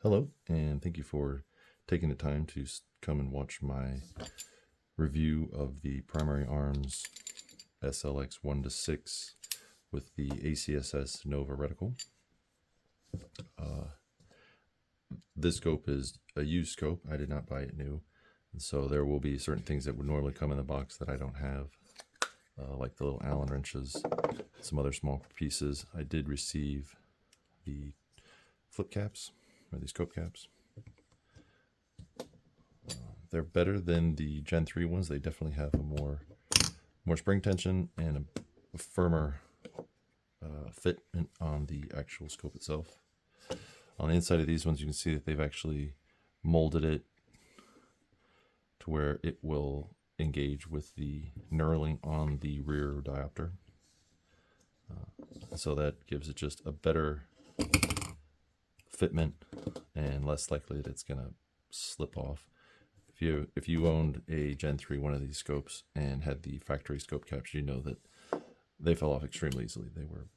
Hello, and thank you for taking the time to come and watch my review of the Primary Arms SLX 1-6 with the ACSS Nova Reticle. This scope is a used scope. I did not buy it new, and so there will be certain things that would normally come in the box that I don't have, like the little Allen wrenches, some other small pieces. I did receive the flip caps, or these scope caps. They're better than the Gen 3 ones. They definitely have a more spring tension and a firmer fitment on the actual scope itself. On the inside of these ones, you can see that they've actually molded it to where it will engage with the knurling on the rear diopter. So that gives it just a better fitment and less likely that it's going to slip off. If you owned a Gen 3 one of these scopes and had the factory scope caps, you know that they fell off extremely easily. They were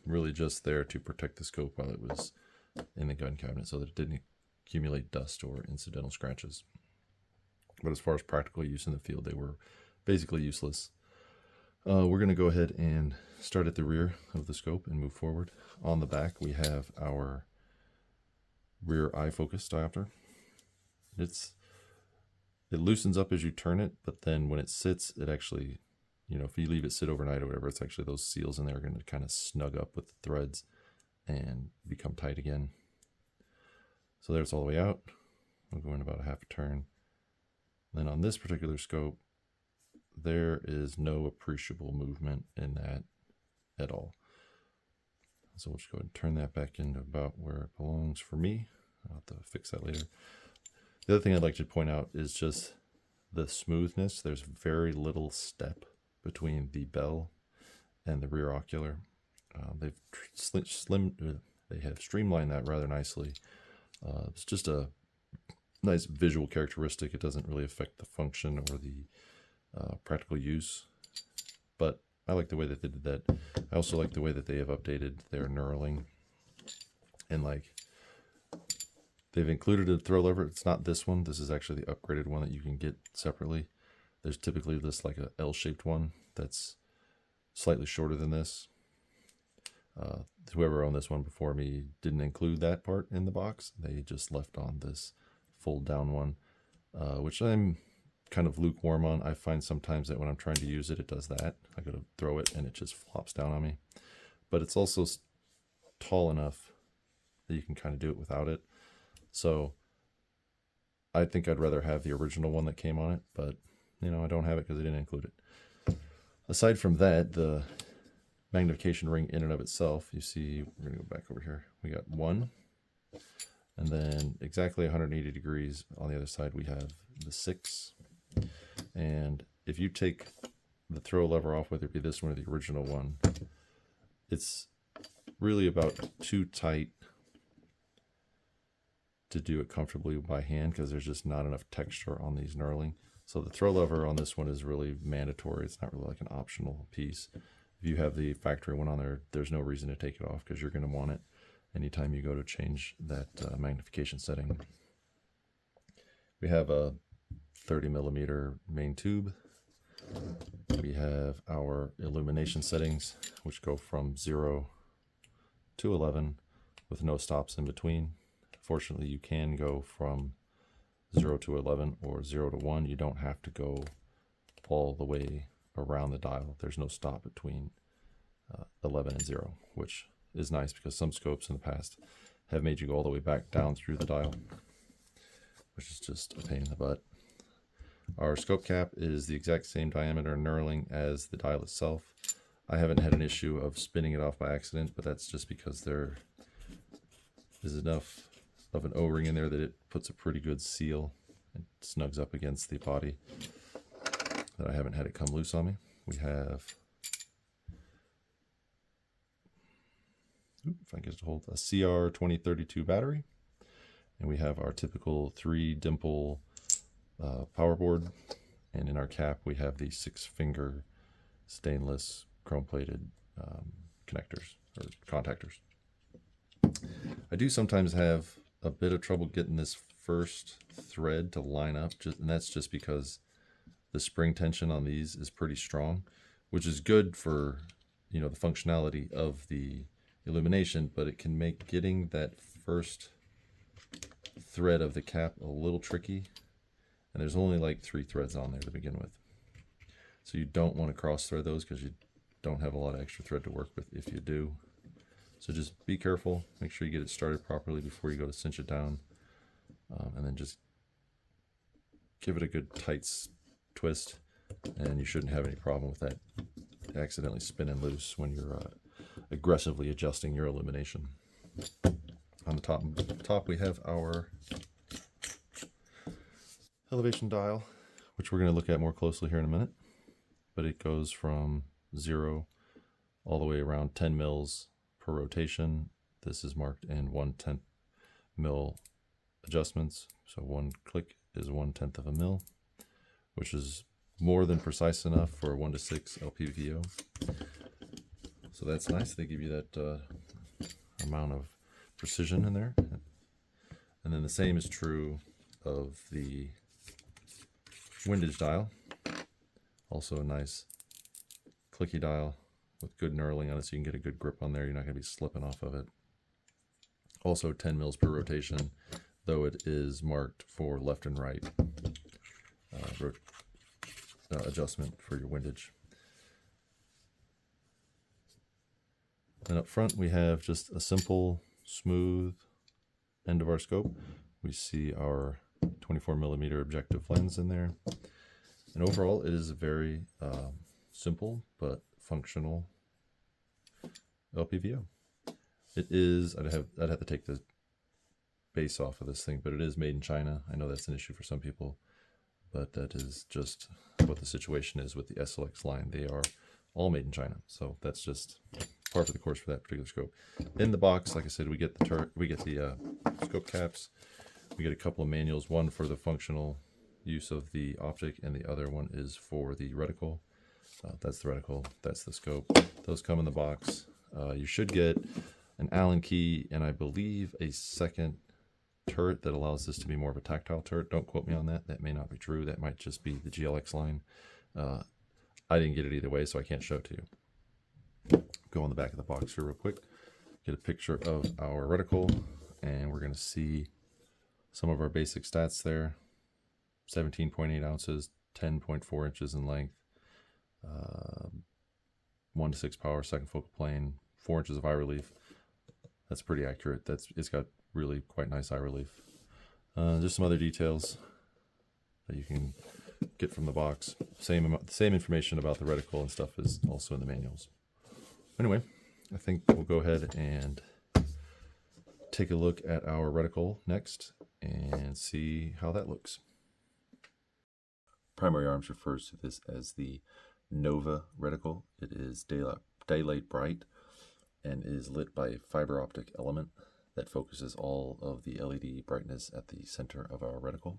really just there to protect the scope while it was in the gun cabinet so that it didn't accumulate dust or incidental scratches. But as far as practical use in the field, they were basically useless. We're going to go ahead and start at the rear of the scope and move forward. On the back, we have our rear eye focus diopter. It loosens up as you turn it, but then when it sits, it actually, if you leave it sit overnight or whatever, it's actually those seals in there are going to kind of snug up with the threads and become tight again. So there's all the way out. We'll go in about a half a turn. Then on this particular scope, there is no appreciable movement in that at all. So we'll just go ahead and turn that back into about where it belongs for me. I'll have to fix that later. The other thing I'd like to point out is just the smoothness. There's very little step between the bell and the rear ocular. They have streamlined that rather nicely. It's just a nice visual characteristic. It doesn't really affect the function or the practical use, but I like the way that they did that. I also like the way that they have updated their knurling, and they've included a throw lever. It's not this one. This is actually the upgraded one that you can get separately. There's typically this like a L-shaped one that's slightly shorter than this. Whoever owned this one before me didn't include that part in the box. They just left on this fold down one, which I'm kind of lukewarm on. I find sometimes that when I'm trying to use it, it does that. I go to throw it and it just flops down on me. But it's also tall enough that you can kind of do it without it. So I think I'd rather have the original one that came on it, but I don't have it because they didn't include it. Aside from that, the magnification ring in and of itself, you see, we're going to go back over here. We got one, and then exactly 180 degrees on the other side, we have the 6. And if you take the throw lever off, whether it be this one or the original one, it's really about too tight to do it comfortably by hand because there's just not enough texture on these knurling. So the throw lever on this one is really mandatory. It's not really like an optional piece. If you have the factory one on there, there's no reason to take it off because you're going to want it anytime you go to change that magnification setting. We have a 30 millimeter main tube. We have our illumination settings, which go from 0 to 11 with no stops in between. Fortunately, you can go from 0 to 11 or 0 to 1. You don't have to go all the way around the dial. There's no stop between 11 and 0, which is nice because some scopes in the past have made you go all the way back down through the dial, which is just a pain in the butt. Our scope cap is the exact same diameter knurling as the dial itself. I haven't had an issue of spinning it off by accident, but that's just because there is enough of an O-ring in there that it puts a pretty good seal and snugs up against the body that I haven't had it come loose on me. We have, if I get it to hold, a CR2032 battery, and we have our typical 3 dimple power board, and in our cap we have the 6-finger stainless chrome plated connectors or contactors. I do sometimes have a bit of trouble getting this first thread to line up, and that's just because the spring tension on these is pretty strong, which is good for, you know, the functionality of the illumination, but it can make getting that first thread of the cap a little tricky. And there's only like 3 threads on there to begin with. So you don't want to cross thread those because you don't have a lot of extra thread to work with if you do. So just be careful, make sure you get it started properly before you go to cinch it down. And then just give it a good tight twist, and you shouldn't have any problem with that accidentally spinning loose when you're aggressively adjusting your illumination. On the top we have our elevation dial, which we're going to look at more closely here in a minute, but it goes from 0 all the way around 10 mils per rotation. This is marked in 1/10 mil adjustments, so 1 click is 1/10 of a mil, which is more than precise enough for a 1:6 LPVO. So that's nice. They give you that amount of precision in there. And then the same is true of the windage dial. Also a nice clicky dial with good knurling on it, so you can get a good grip on there. You're not going to be slipping off of it. Also 10 mils per rotation, though it is marked for left and right adjustment for your windage. And up front we have just a simple, smooth end of our scope. We see our 24mm objective lens in there. And overall it is a very simple but functional LPVO. It is, I'd have to take the base off of this thing, but it is made in China. I know that's an issue for some people, but that is just what the situation is with the SLX line. They are all made in China, so that's just par for the course for that particular scope. In the box, like I said, we get the scope caps. We get a couple of manuals, one for the functional use of the optic, and the other one is for the reticle. That's the reticle, that's the scope. Those come in the box. You should get an Allen key and I believe a second turret that allows this to be more of a tactile turret. Don't quote me on that. That may not be true. That might just be the GLX line. I didn't get it either way, so I can't show it to you. Go on the back of the box here real quick. Get a picture of our reticle, and we're going to see some of our basic stats there. 17.8 ounces, 10.4 inches in length, 1:6 power, second focal plane, 4 inches of eye relief. That's pretty accurate. It's got really quite nice eye relief. Just some other details that you can get from the box. Same information about the reticle and stuff is also in the manuals. Anyway, I think we'll go ahead and take a look at our reticle next and see how that looks. Primary arms refers to this as the Nova reticle. It is daylight bright and is lit by a fiber optic element that focuses all of the LED brightness at the center of our reticle.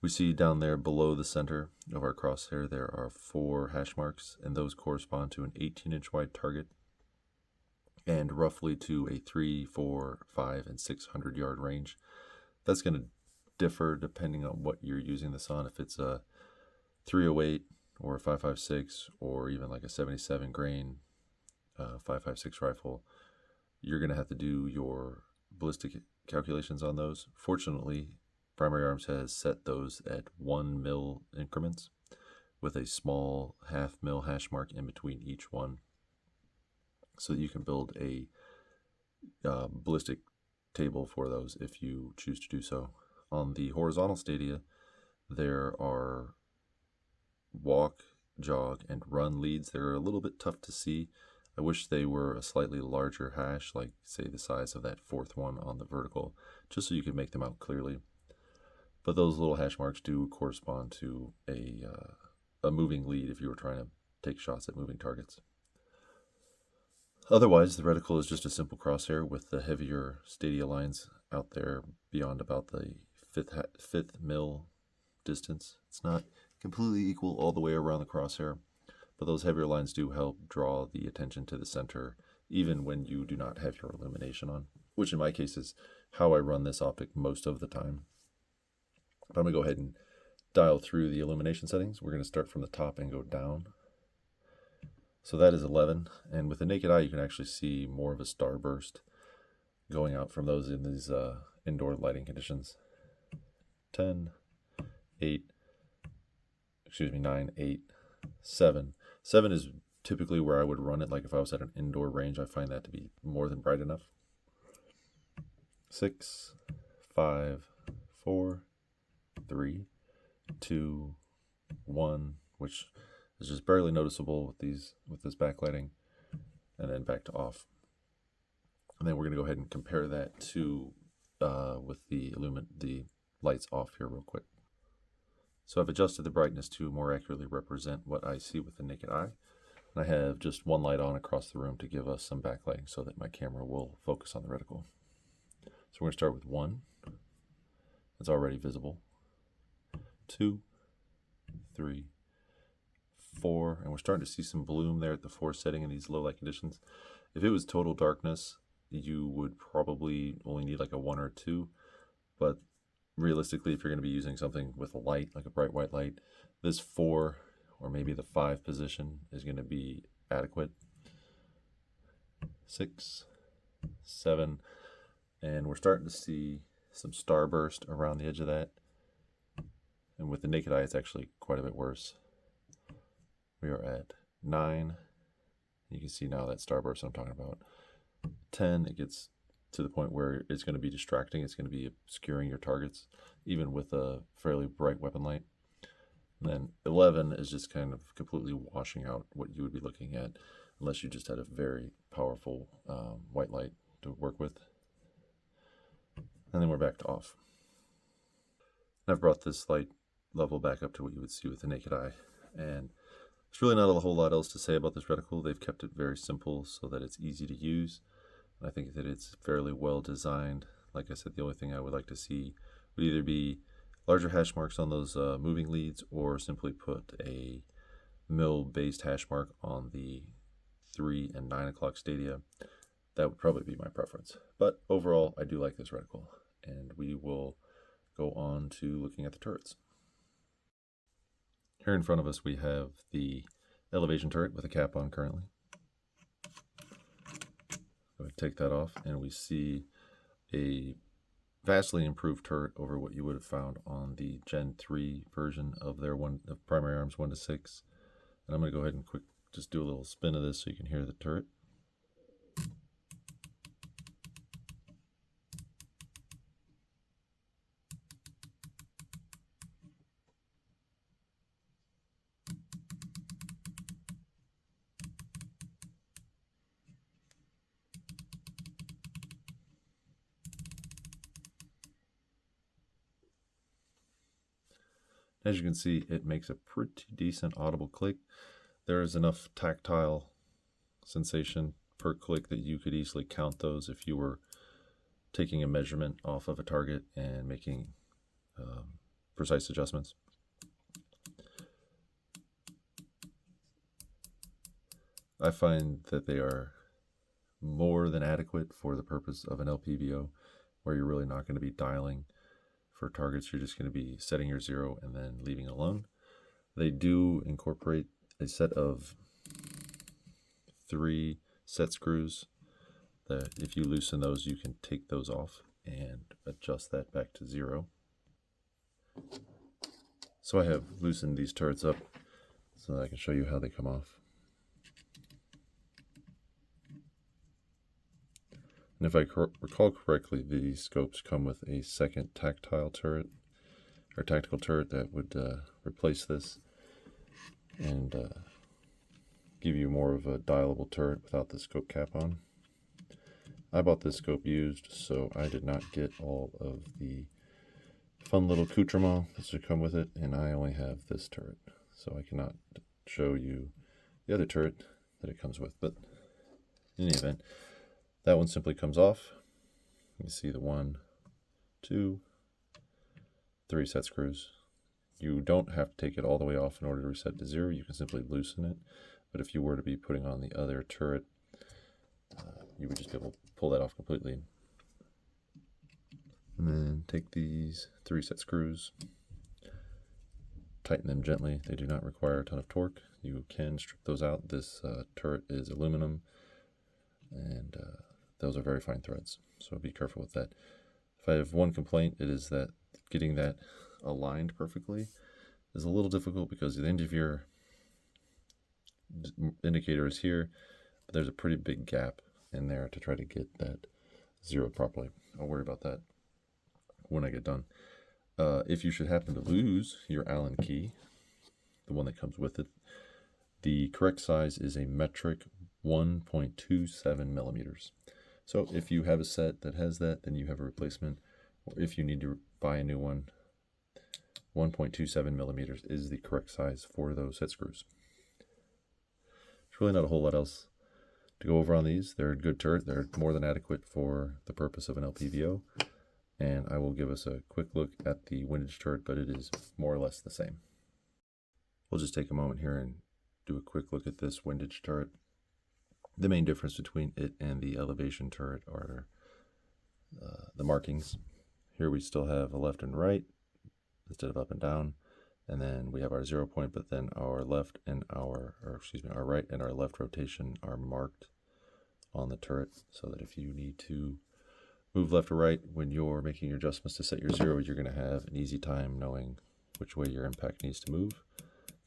We see down there below the center of our crosshair there are 4 hash marks, and those correspond to an 18-inch wide target and roughly to a 3, 4, 5, and 600 yard range. That's going to differ depending on what you're using this on. If it's a 308 or a 5.56 or even like a 77 grain 5.56 rifle, you're going to have to do your ballistic calculations on those. Fortunately, Primary Arms has set those at 1 mil increments with a small half mil hash mark in between each one, so that you can build a ballistic table for those if you choose to do so. On the horizontal stadia, there are walk, jog, and run leads. They're a little bit tough to see. I wish they were a slightly larger hash, like say the size of that 4th one on the vertical, just so you could make them out clearly. But those little hash marks do correspond to a moving lead if you were trying to take shots at moving targets. Otherwise, the reticle is just a simple crosshair with the heavier stadia lines out there beyond about the fifth mil distance. It's not completely equal all the way around the crosshair, but those heavier lines do help draw the attention to the center even when you do not have your illumination on. which in my case is how I run this optic most of the time. But I'm going to go ahead and dial through the illumination settings. We're going to start from the top and go down. So that is 11, and with the naked eye you can actually see more of a starburst going out from those in these indoor lighting conditions. 10, 8, 9, 8, 7. 7 is typically where I would run it, like if I was at an indoor range. I find that to be more than bright enough. 6, 5, 4, 3, 2, 1, which is just barely noticeable with this backlighting, and then back to off. And then we're going to go ahead and compare that to with the lights off here real quick. So I've adjusted the brightness to more accurately represent what I see with the naked eye. And I have just one light on across the room to give us some backlighting so that my camera will focus on the reticle. So we're going to start with 1. It's already visible. 2, 3, 4, and we're starting to see some bloom there at the 4 setting in these low light conditions. If it was total darkness, you would probably only need like a 1 or 2, but realistically, if you're going to be using something with a light, like a bright white light, this 4 or maybe the 5 position is going to be adequate. 6, 7, and we're starting to see some starburst around the edge of that. And with the naked eye, it's actually quite a bit worse. We are at 9. You can see now that starburst I'm talking about. 10, it gets to the point where it's going to be distracting. It's going to be obscuring your targets, even with a fairly bright weapon light. And then 11 is just kind of completely washing out what you would be looking at, unless you just had a very powerful white light to work with. And then we're back to off. And I've brought this light level back up to what you would see with the naked eye. And there's really not a whole lot else to say about this reticle. They've kept it very simple so that it's easy to use. I think that it's fairly well designed. Like I said, the only thing I would like to see would either be larger hash marks on those moving leads, or simply put a mill-based hash mark on the 3 and 9 o'clock stadia. That would probably be my preference. But overall, I do like this reticle, and we will go on to looking at the turrets. Here in front of us we have the elevation turret with a cap on currently. Go ahead and take that off, and we see a vastly improved turret over what you would have found on the Gen 3 version of their primary arms 1 to 6. And I'm going to go ahead and just do a little spin of this so you can hear the turret. As you can see, it makes a pretty decent audible click. There is enough tactile sensation per click that you could easily count those if you were taking a measurement off of a target and making precise adjustments. I find that they are more than adequate for the purpose of an LPVO, where you're really not going to be dialing for targets. You're just going to be setting your 0 and then leaving it alone. They do incorporate a set of 3 set screws that if you loosen those, you can take those off and adjust that back to 0. So I have loosened these turrets up so that I can show you how they come off. And if I recall correctly, these scopes come with a second tactile turret, or tactical turret, that would replace this and give you more of a dialable turret without the scope cap on. I bought this scope used, so I did not get all of the fun little accoutrement that should come with it, and I only have this turret, so I cannot show you the other turret that it comes with. But in any event, that one simply comes off. You can see the 1, 2, 3 set screws. You don't have to take it all the way off in order to reset to 0. You can simply loosen it. But if you were to be putting on the other turret, you would just be able to pull that off completely. And then take these 3 set screws, tighten them gently. They do not require a ton of torque. You can strip those out. This turret is aluminum, and those are very fine threads, so be careful with that. If I have one complaint, it is that getting that aligned perfectly is a little difficult because the end of your indicator is here, but there's a pretty big gap in there to try to get that zeroed properly. I'll worry about that when I get done. If you should happen to lose your Allen key, the one that comes with it, the correct size is a metric 1.27 millimeters. So if you have a set that has that, then you have a replacement, or if you need to buy a new one, 1.27 millimeters is the correct size for those set screws. There's really not a whole lot else to go over on these. They're a good turret. They're more than adequate for the purpose of an LPVO. And I will give us a quick look at the windage turret, but it is more or less the same. We'll just take a moment here and do a quick look at this windage turret. The main difference between it and the elevation turret are the markings. Here we still have a left and right instead of up and down, and then we have our 0 point, but then our left and our right and our left rotation are marked on the turret, so that if you need to move left or right when you're making your adjustments to set your 0, you're going to have an easy time knowing which way your impact needs to move,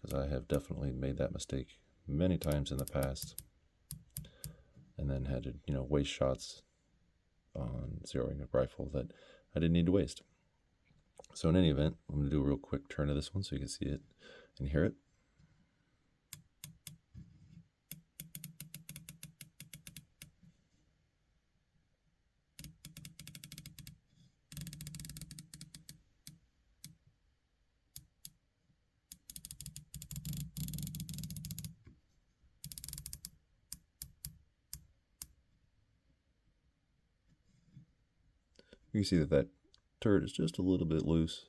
because I have definitely made that mistake many times in the past, and then had to, waste shots on zeroing a rifle that I didn't need to waste. So in any event, I'm going to do a real quick turn of this one so you can see it and hear it. You can see that turret is just a little bit loose,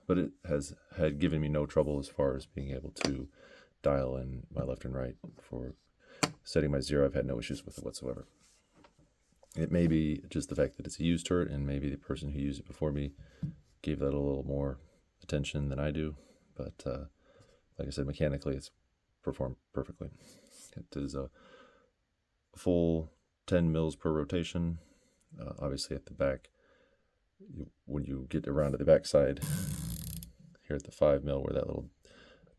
but it had given me no trouble as far as being able to dial in my left and right for setting my 0. I've had no issues with it whatsoever. It may be just the fact that it's a used turret, and maybe the person who used it before me gave that a little more attention than I do, but like I said, mechanically it's performed perfectly. It is a full 10 mils per rotation. Obviously at the back, when you get around to the back side, here at the 5 mil where that little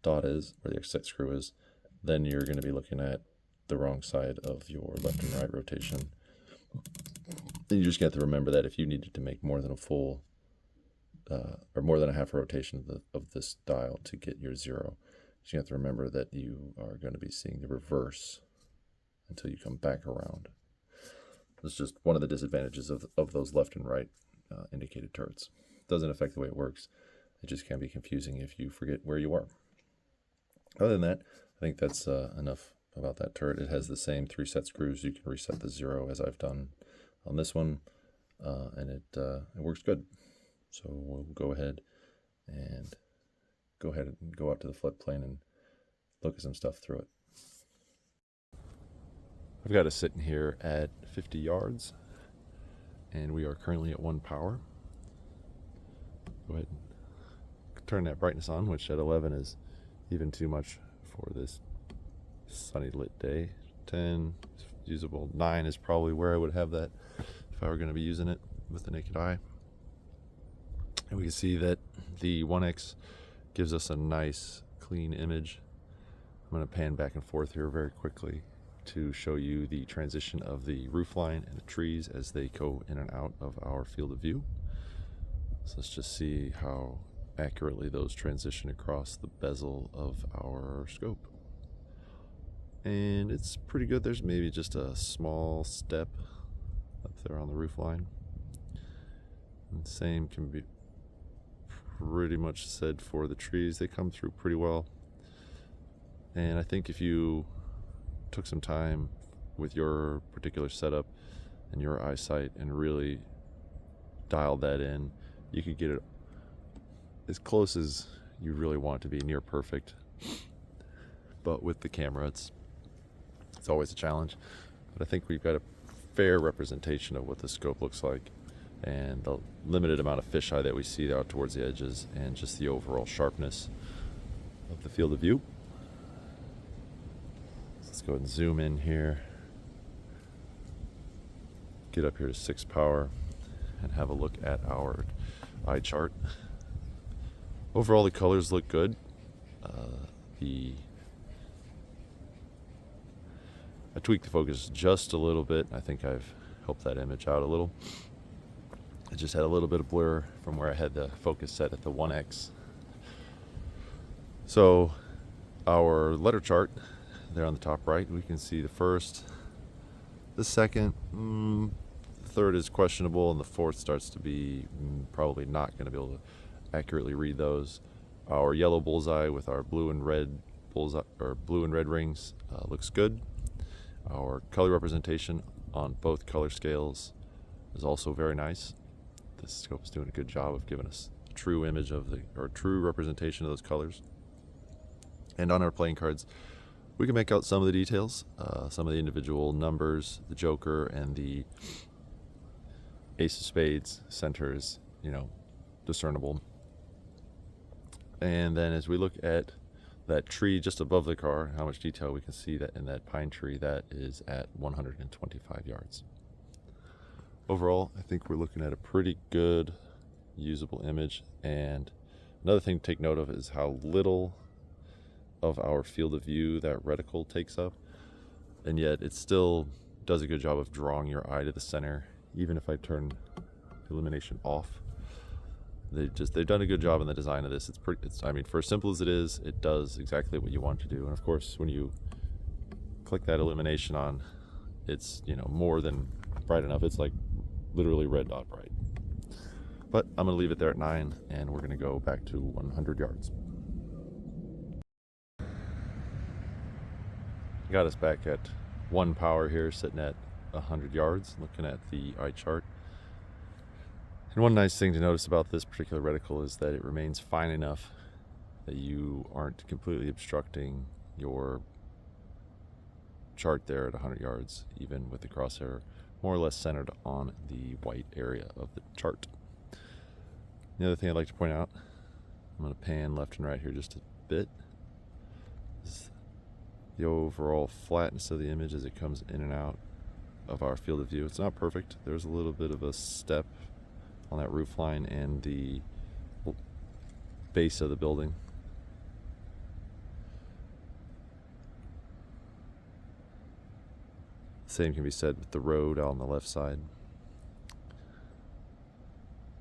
dot is, where the set screw is, then you're going to be looking at the wrong side of your left and right rotation. Then you just have to remember that if you needed to make more than a full, or more than a half a rotation of this dial to get your 0, you have to remember that you are going to be seeing the reverse until you come back around. It's just one of the disadvantages of those left and right indicated turrets. It doesn't affect the way it works. It just can be confusing if you forget where you are. Other than that, I think that's enough about that turret. It has the same 3 set screws. You can reset the 0 as I've done on this one, and it works good. So we'll go ahead and go out to the floodplain and look at some stuff through it. I've got it sitting here at 50 yards, and we are currently at 1 power. Go ahead and turn that brightness on, which at 11 is even too much for this sunny lit day. 10 is usable. 9 is probably where I would have that if I were going to be using it with the naked eye. And we can see that the 1X gives us a nice clean image. I'm going to pan back and forth here very quickly to show you the transition of the roofline and the trees as they go in and out of our field of view. So let's just see how accurately those transition across the bezel of our scope. And it's pretty good. There's maybe just a small step up there on the roofline. And same can be pretty much said for the trees. They come through pretty well. And I think if you took some time with your particular setup and your eyesight and really dialed that in, you could get it as close as you really want to be, near perfect. But with the camera, it's always a challenge. But I think we've got a fair representation of what the scope looks like and the limited amount of fisheye that we see out towards the edges, and just the overall sharpness of the field of view. Let's go ahead and zoom in here, get up here to 6 power, and have a look at our eye chart. Overall, the colors look good. I tweaked the focus just a little bit. I think I've helped that image out a little. I just had a little bit of blur from where I had the focus set at the 1x. So our letter chart there on the top right, we can see the first, the second, the third is questionable, and the fourth starts to be probably not going to be able to accurately read those. Our yellow bullseye with our blue and red bullseye, or blue and red rings, looks good. Our color representation on both color scales is also very nice. This scope is doing a good job of giving us a true image of or true representation of those colors. And on our playing cards, we can make out some of the details, some of the individual numbers, the joker and the ace of spades, centers, discernible. And then as we look at that tree just above the car, how much detail we can see that in that pine tree, that is at 125 yards. Overall, I think we're looking at a pretty good usable image. And another thing to take note of is how little of our field of view that reticle takes up, and yet it still does a good job of drawing your eye to the center. Even if I turn illumination off, they've done a good job in the design of this. I mean, for as simple as it is, it does exactly what you want to do. And of course, when you click that illumination on, it's more than bright enough. It's like literally red dot bright. But I'm going to leave it there at 9, and we're going to go back to 100 yards. Got us back at 1 power here, sitting at 100 yards, looking at the eye chart. And one nice thing to notice about this particular reticle is that it remains fine enough that you aren't completely obstructing your chart there at 100 yards, even with the crosshair more or less centered on the white area of the chart. The other thing I'd like to point out, I'm going to pan left and right here just a bit, is the overall flatness of the image as it comes in and out of our field of view. It's not perfect. There's a little bit of a step on that roof line and the base of the building. Same can be said with the road out on the left side.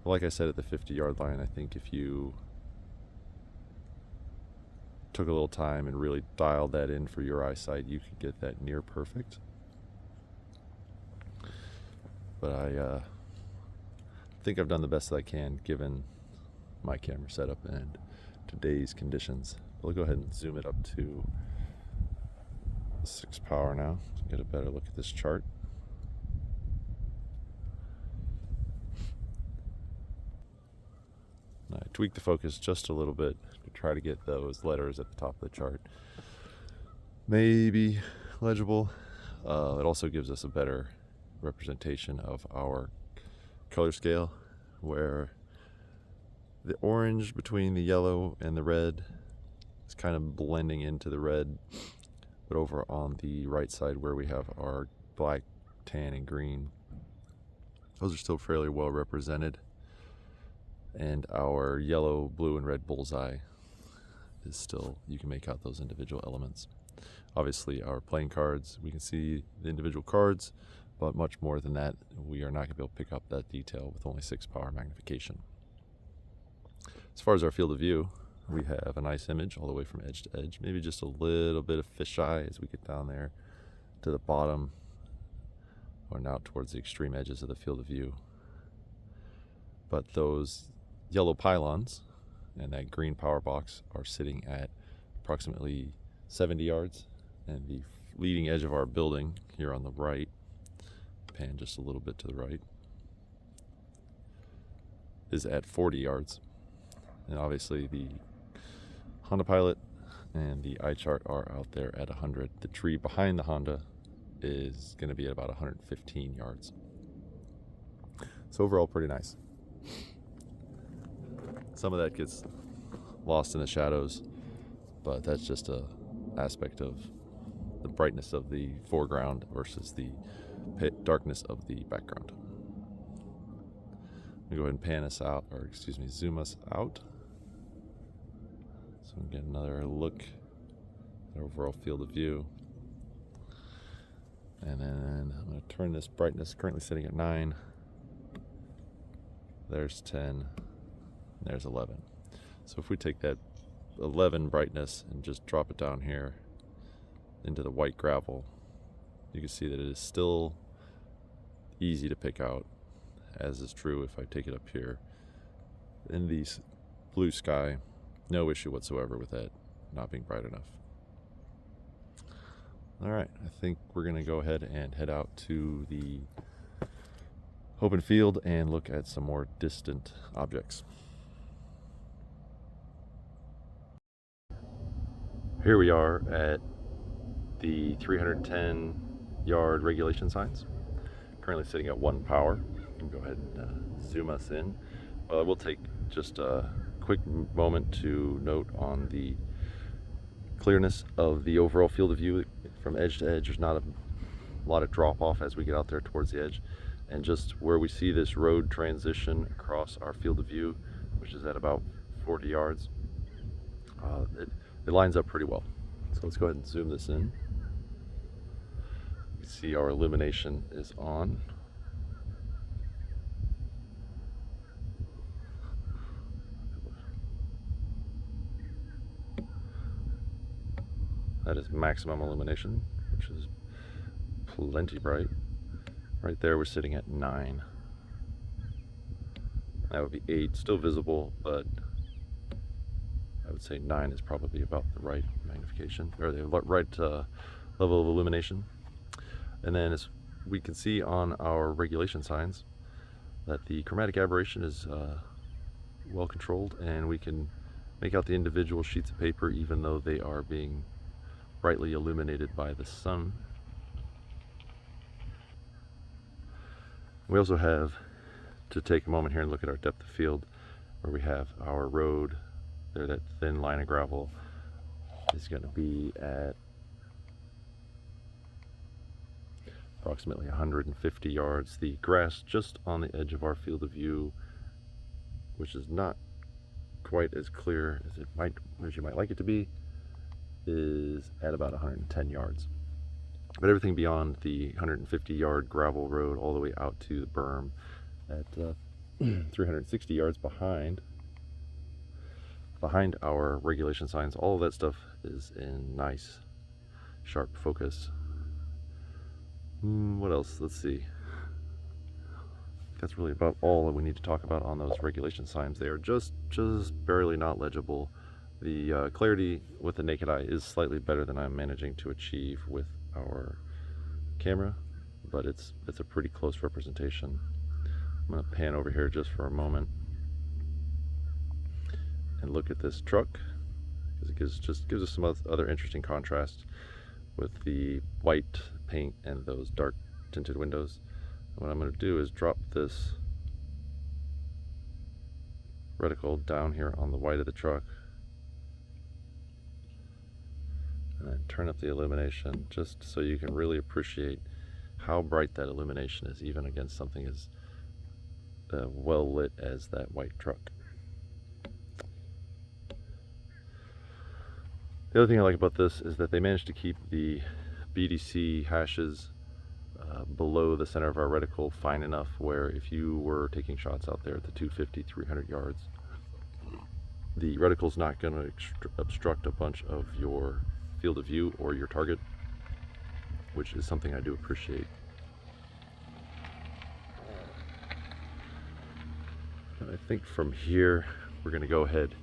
But like I said, at the 50-yard line, I think if you took a little time and really dialed that in for your eyesight, you could get that near perfect. But I think I've done the best that I can given my camera setup and today's conditions. We'll go ahead and zoom it up to 6 power now to get a better look at this chart. I tweaked the focus just a little bit to try to get those letters at the top of the chart maybe legible. It also gives us a better representation of our color scale, where the orange between the yellow and the red is kind of blending into the red, but over on the right side where we have our black, tan, and green, those are still fairly well represented, and our yellow, blue, and red bullseye is still, you can make out those individual elements. Obviously our playing cards, we can see the individual cards, but much more than that, we are not going to be able to pick up that detail with only 6 power magnification. As far as our field of view, we have a nice image all the way from edge to edge, maybe just a little bit of fisheye as we get down there to the bottom or now towards the extreme edges of the field of view. But those yellow pylons and that green power box are sitting at approximately 70 yards, and the leading edge of our building here on the right, pan just a little bit to the right, is at 40 yards. And obviously the Honda Pilot and the iChart are out there at 100. The tree behind the Honda is going to be at about 115 yards. So overall, pretty nice. Some of that gets lost in the shadows, but that's just a aspect of the brightness of the foreground versus the darkness of the background. I'm gonna go ahead and pan us out, or excuse me, zoom us out. So we get another look at overall field of view. And then I'm going to turn this brightness, currently sitting at 9. There's 10. There's 11. So if we take that 11 brightness and just drop it down here into the white gravel, you can see that it is still easy to pick out, as is true if I take it up here. In the blue sky, no issue whatsoever with that not being bright enough. All right, I think we're gonna go ahead and head out to the open field and look at some more distant objects. Here we are at the 310 yard regulation signs, currently sitting at 1 power. You can go ahead and zoom us in. Well, I will take just a quick moment to note on the clearness of the overall field of view from edge to edge. There's not a lot of drop off as we get out there towards the edge, and just where we see this road transition across our field of view, which is at about 40 yards, it lines up pretty well. So let's go ahead and zoom this in. You see our illumination is on. That is maximum illumination, which is plenty bright. Right there, we're sitting at 9. That would be 8, still visible, but I would say 9 is probably about the right magnification, or the right level of illumination. And then as we can see on our regulation signs, that the chromatic aberration is well controlled, and we can make out the individual sheets of paper even though they are being brightly illuminated by the sun. We also have to take a moment here and look at our depth of field, where we have our road there. That thin line of gravel is going to be at approximately 150 yards. The grass just on the edge of our field of view, which is not quite as clear as you might like it to be, is at about 110 yards. But everything beyond the 150 yard gravel road all the way out to the berm at 360 yards behind our regulation signs, all of that stuff is in nice sharp focus. What else? Let's see. That's really about all that we need to talk about on those regulation signs. They are just barely not legible. The clarity with the naked eye is slightly better than I'm managing to achieve with our camera, but it's a pretty close representation. I'm going to pan over here just for a moment and look at this truck, because it gives us some other interesting contrast with the white paint and those dark tinted windows. And what I'm going to do is drop this reticle down here on the white of the truck, and then turn up the illumination just so you can really appreciate how bright that illumination is, even against something as well lit as that white truck. The other thing I like about this is that they managed to keep the BDC hashes below the center of our reticle fine enough where if you were taking shots out there at the 250, 300 yards, the reticle's not going to obstruct a bunch of your field of view or your target, which is something I do appreciate. And I think from here we're going to go ahead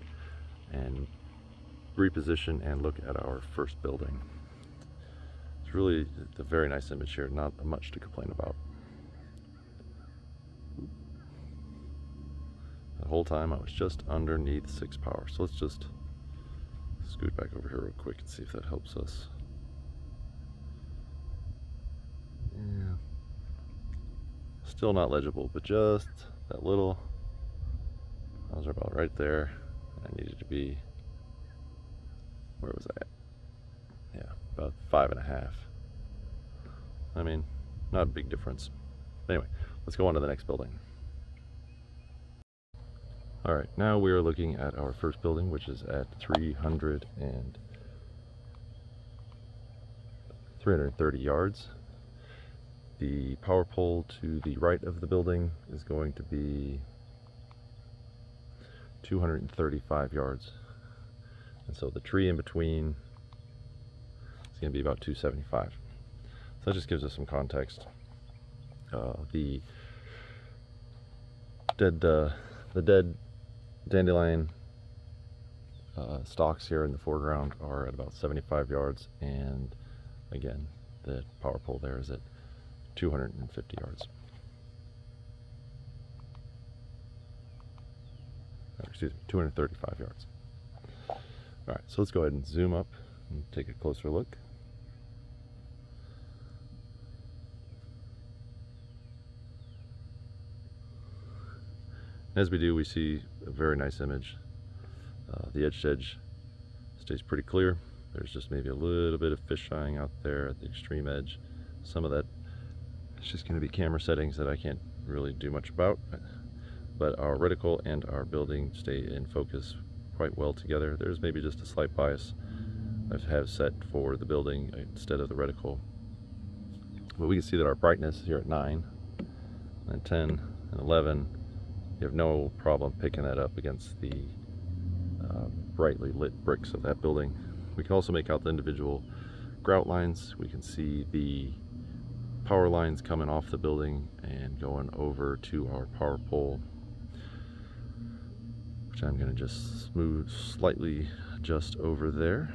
and reposition and look at our first building. It's really a very nice image here, not much to complain about. The whole time I was just underneath 6 power. So let's just scoot back over here real quick and see if that helps us. Yeah. Still not legible, but just that little. Those are about right there. I needed to be, where was I at? Yeah, about 5.5. I mean, not a big difference. Anyway, let's go on to the next building. All right, now we are looking at our first building, which is at 330 yards. The power pole to the right of the building is going to be 235 yards. And so the tree in between is going to be about 275. So that just gives us some context. The dead dandelion stalks here in the foreground are at about 75 yards, and again, the power pole there is at 250 yards. Excuse me, 235 yards. All right, so let's go ahead and zoom up and take a closer look. As we do, we see a very nice image. The edge to edge stays pretty clear. There's just maybe a little bit of fisheye out there at the extreme edge. Some of that is just going to be camera settings that I can't really do much about. But our reticle and our building stay in focus quite well together. There's maybe just a slight bias I have set for the building instead of the reticle. But we can see that our brightness here at 9 and 10 and 11, you have no problem picking that up against the brightly lit bricks of that building. We can also make out the individual grout lines. We can see the power lines coming off the building and going over to our power pole, which I'm going to just slightly adjust over there.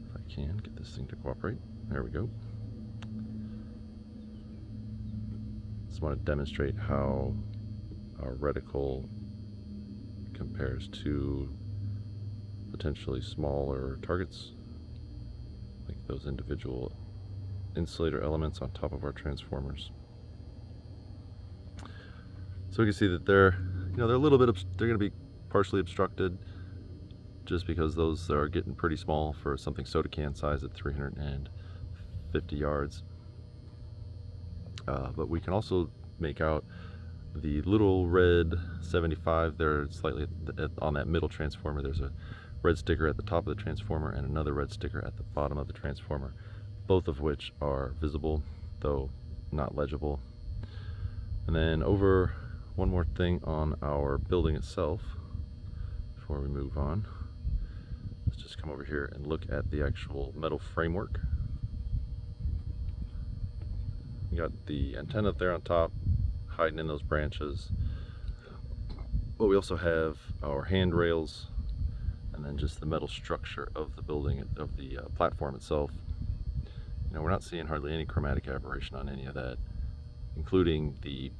If I can get this thing to cooperate. There we go. Just want to demonstrate how our reticle compares to potentially smaller targets, like those individual insulator elements on top of our transformers. So we can see that they're a little bit, they're going to be partially obstructed just because those are getting pretty small for something soda can size at 350 yards. But we can also make out the little red 75 there slightly on that middle transformer. There's a red sticker at the top of the transformer and another red sticker at the bottom of the transformer, both of which are visible, though not legible. And then over one more thing on our building itself before we move on. Let's just come over here and look at the actual metal framework. We got the antenna up there on top, hiding in those branches. But we also have our handrails and then just the metal structure of the building, of the platform itself. We're not seeing hardly any chromatic aberration on any of that, including the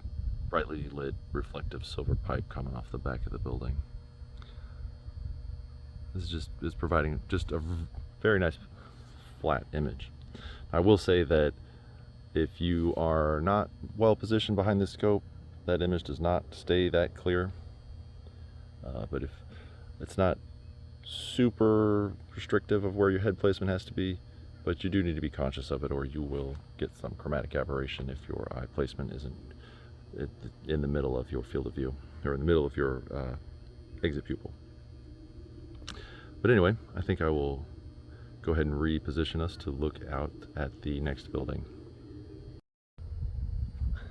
brightly lit reflective silver pipe coming off the back of the building. This is providing just a very nice flat image. I will say that if you are not well positioned behind the scope, that image does not stay that clear. But if it's not super restrictive of where your head placement has to be, but you do need to be conscious of it, or you will get some chromatic aberration if your eye placement isn't in the middle of your field of view, or in the middle of your exit pupil. But anyway, I think I will go ahead and reposition us to look out at the next building.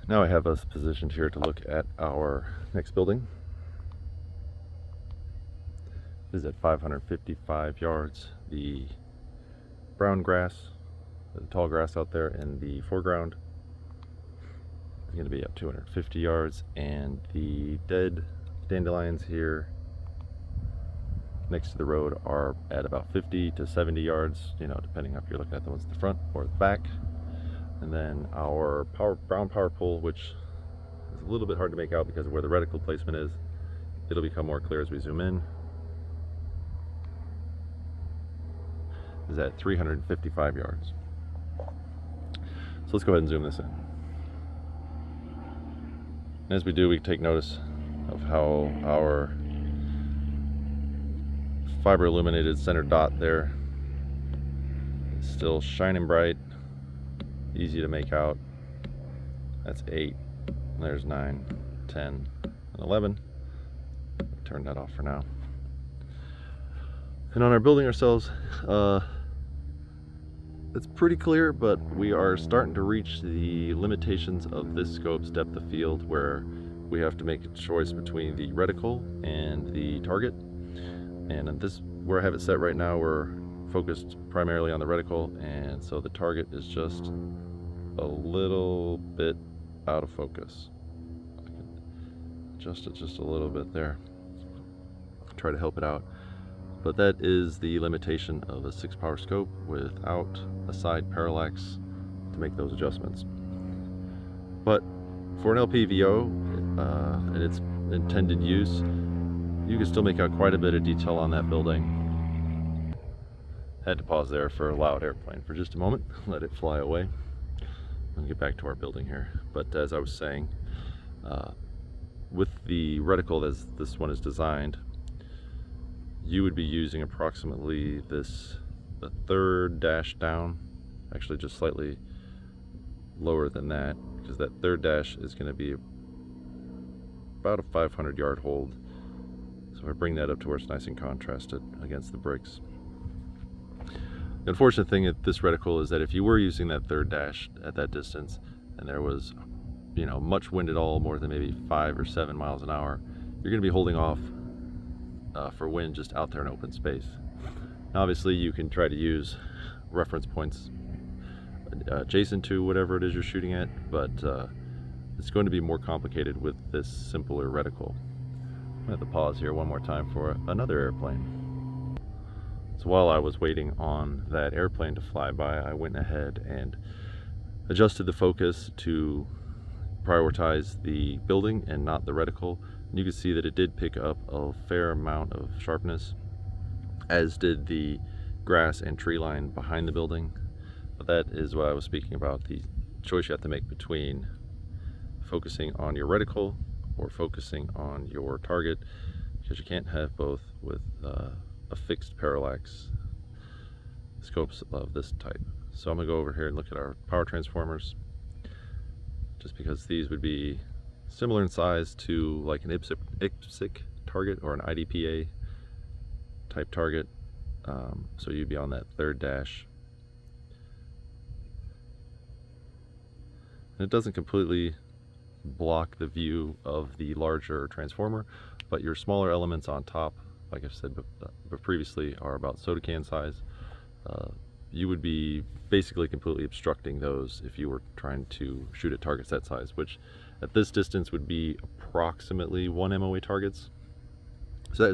Now I have us positioned here to look at our next building. This is at 555 yards. The brown grass, the tall grass out there in the foreground is going to be at 250 yards, and the dead dandelions here next to the road are at about 50 to 70 yards, depending on if you're looking at the ones at the front or the back. And then our brown power pole, which is a little bit hard to make out because of where the reticle placement is. It'll become more clear as we zoom in. Is at 355 yards. So let's go ahead and zoom this in. And as we do, we take notice of how our fiber illuminated center dot there is still shining bright, easy to make out. That's 8, there's 9, 10, and 11. Turn that off for now. And on our building ourselves, it's pretty clear, but we are starting to reach the limitations of this scope's depth of field, where we have to make a choice between the reticle and the target. And in this, where I have it set right now, we're focused primarily on the reticle, and so the target is just a little bit out of focus. I can adjust it just a little bit there, try to help it out. But that is the limitation of a 6-power scope without a side parallax to make those adjustments. But for an LPVO and its intended use, you can still make out quite a bit of detail on that building. Had to pause there for a loud airplane for just a moment, let it fly away. I'll get back to our building here. But as I was saying, with the reticle as this one is designed, you would be using approximately the third dash down, actually just slightly lower than that, because that third dash is going to be about a 500-yard hold. So I bring that up to where it's nice and contrasted against the bricks. The unfortunate thing at this reticle is that if you were using that third dash at that distance, and there was, much wind at all, more than maybe 5 or 7 miles an hour, you're going to be holding off for wind just out there in open space. Now, obviously, you can try to use reference points adjacent to whatever it is you're shooting at, but it's going to be more complicated with this simpler reticle. I'm going to have to pause here one more time for another airplane. So while I was waiting on that airplane to fly by, I went ahead and adjusted the focus to prioritize the building and not the reticle. And you can see that it did pick up a fair amount of sharpness, as did the grass and tree line behind the building. But that is what I was speaking about, the choice you have to make between focusing on your reticle or focusing on your target, because you can't have both with a fixed parallax scopes of this type. So I'm going to go over here and look at our power transformers, just because these would be similar in size to like an IPSC target or an IDPA type target. So you'd be on that third dash. And it doesn't completely block the view of the larger transformer, but your smaller elements on top, like I said previously, are about soda can size. You would be basically completely obstructing those if you were trying to shoot at targets that size, which at this distance would be approximately 1 MOA targets. So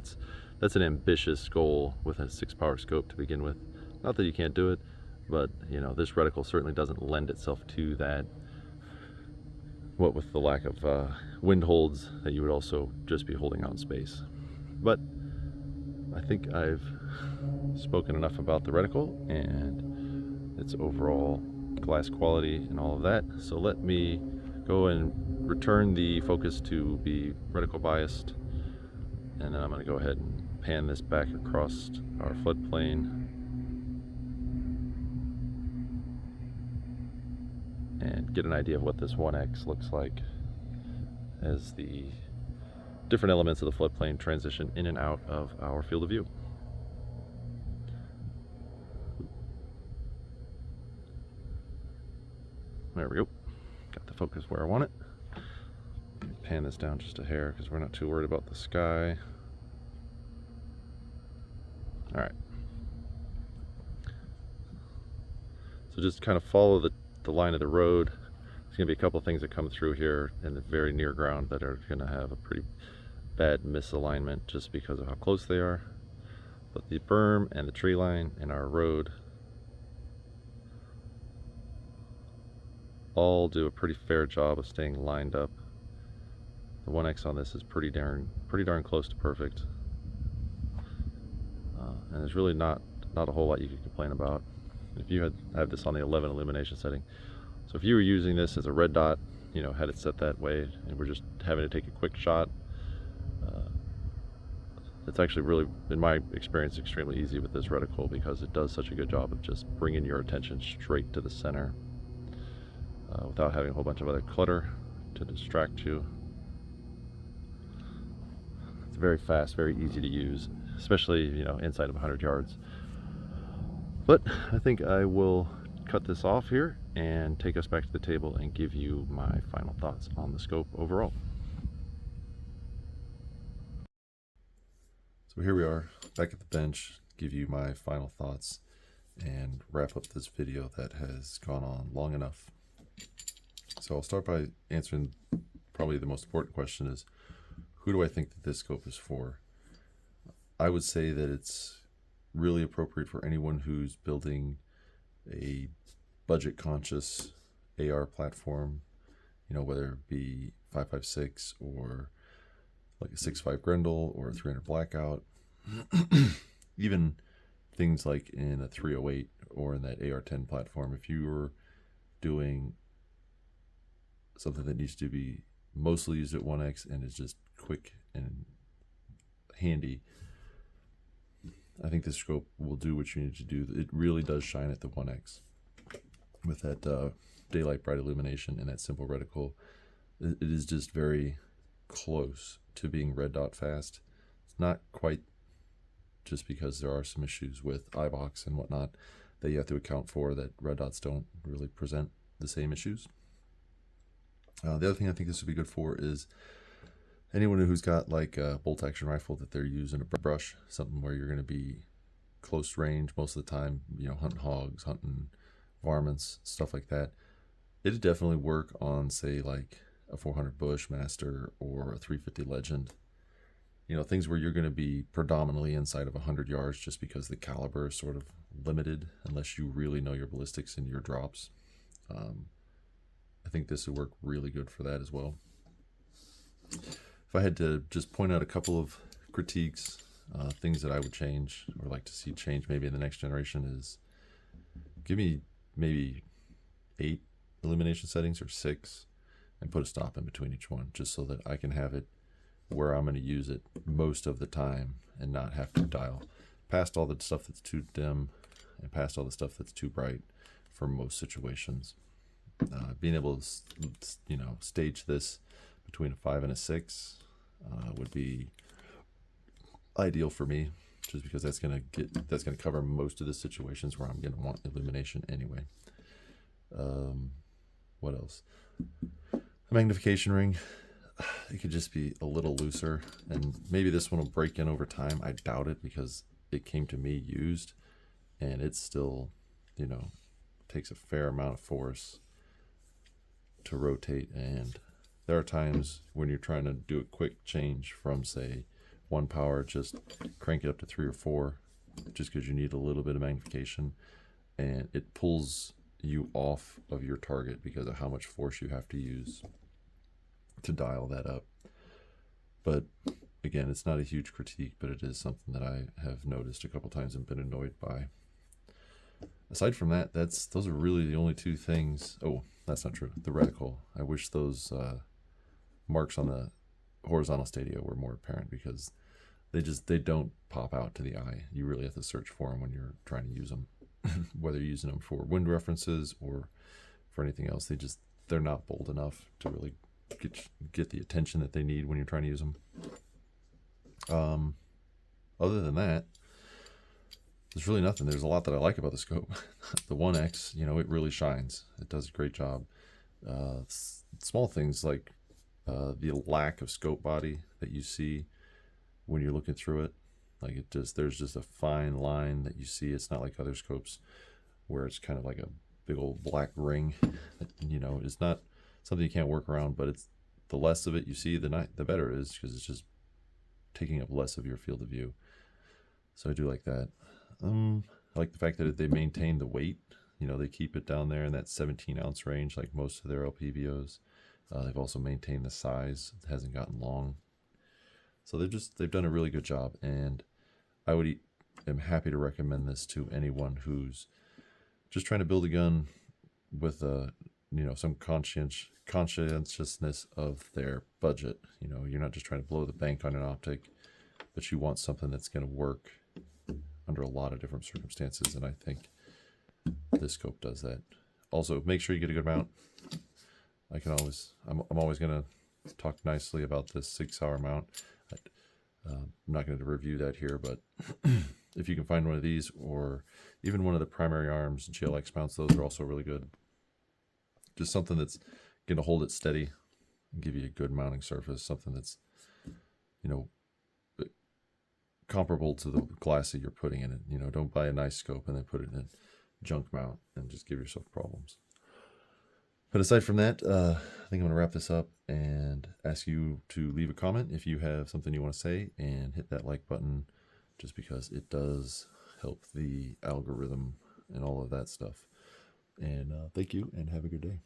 that's an ambitious goal with a 6-power scope to begin with. Not that you can't do it, but this reticle certainly doesn't lend itself to that. What with the lack of wind holds that you would also just be holding out in space. But I think I've spoken enough about the reticle and its overall glass quality and all of that. So let me go and return the focus to be reticle biased, and then I'm going to go ahead and pan this back across our floodplain and get an idea of what this 1X looks like as the different elements of the floodplain transition in and out of our field of view. There we go. Got the focus where I want it. Pan this down just a hair because we're not too worried about the sky. All right. So just kind of follow the line of the road. There's going to be a couple of things that come through here in the very near ground that are going to have a pretty bad misalignment just because of how close they are. But the berm and the tree line and our road all do a pretty fair job of staying lined up. The 1X on this is pretty darn close to perfect, and there's really not a whole lot you could complain about if you have this on the 11 illumination setting. So if you were using this as a red dot, had it set that way, and we're just having to take a quick shot. It's actually really, in my experience, extremely easy with this reticle because it does such a good job of just bringing your attention straight to the center without having a whole bunch of other clutter to distract you. It's very fast, very easy to use, especially inside of 100 yards. But I think I will cut this off here and take us back to the table and give you my final thoughts on the scope overall. So here we are, back at the bench, give you my final thoughts and wrap up this video that has gone on long enough. So I'll start by answering probably the most important question is, who do I think that this scope is for? I would say that it's really appropriate for anyone who's building a budget conscious AR platform, whether it be 5.56 or like a 6.5 Grendel or a 300 Blackout, even things like in a 308 or in that AR-10 platform. If you were doing something that needs to be mostly used at 1x and is just quick and handy, I think this scope will do what you need to do. It really does shine at the 1x with that daylight bright illumination and that simple reticle. It is just very close to being red dot fast. It's not quite, just because there are some issues with iBox and whatnot that you have to account for, that red dots don't really present the same issues. The other thing I think this would be good for is anyone who's got like a bolt action rifle that they're using a brush, something where you're going to be close range most of the time, hunting hogs, hunting varmints, stuff like that. It'd definitely work on, say, like a 400 Bushmaster or a 350 Legend. Things where you're going to be predominantly inside of 100 yards just because the caliber is sort of limited unless you really know your ballistics and your drops. I think this would work really good for that as well. If I had to just point out a couple of critiques, things that I would change or like to see change maybe in the next generation is, give me maybe 8 illumination settings or 6 and put a stop in between each one, just so that I can have it where I'm going to use it most of the time and not have to dial past all the stuff that's too dim and past all the stuff that's too bright for most situations. Being able to stage this between a 5 and a 6 would be ideal for me, just because that's going to cover most of the situations where I'm going to want illumination anyway. What else? A magnification ring. It could just be a little looser, and maybe this one will break in over time. I doubt it, because it came to me used, and it still, takes a fair amount of force to rotate. And there are times when you're trying to do a quick change from, say, 1 power, just crank it up to 3 or 4, just because you need a little bit of magnification, and it pulls you off of your target because of how much force you have to use to dial that up. But again, it's not a huge critique, but it is something that I have noticed a couple times and been annoyed by. Aside from that, those are really the only 2 things. Oh, that's not true. The reticle. I wish those marks on the horizontal stadia were more apparent, because they don't pop out to the eye. You really have to search for them when you're trying to use them, whether you're using them for wind references or for anything else. They're not bold enough to really get the attention that they need when you're trying to use them. Other than that, there's really nothing. There's a lot that I like about the scope. The 1X, it really shines. It does a great job. Small things like the lack of scope body that you see when you're looking through it. Like there's just a fine line that you see. It's not like other scopes where it's kind of like a big old black ring. It's not something you can't work around, but it's the less of it you see, the better it is, because it's just taking up less of your field of view. So I do like that. I like the fact that they maintain the weight. They keep it down there in that 17-ounce range, like most of their LPVOs. They've also maintained the size. It hasn't gotten long. So they've done a really good job, and I am happy to recommend this to anyone who's just trying to build a gun with a some conscientiousness of their budget. You're not just trying to blow the bank on an optic, but you want something that's going to work under a lot of different circumstances, and I think this scope does that. Also, make sure you get a good mount. I'm always going to talk nicely about this 6-hour mount. I'm not going to review that here, but if you can find one of these, or even one of the primary arms GLX mounts, those are also really good. Just something that's going to hold it steady and give you a good mounting surface, something that's, comparable to the glass that you're putting in it. Don't buy a nice scope and then put it in a junk mount and just give yourself problems. But aside from that, I think I'm going to wrap this up and ask you to leave a comment if you have something you want to say, and hit that like button, just because it does help the algorithm and all of that stuff. And thank you, and have a good day.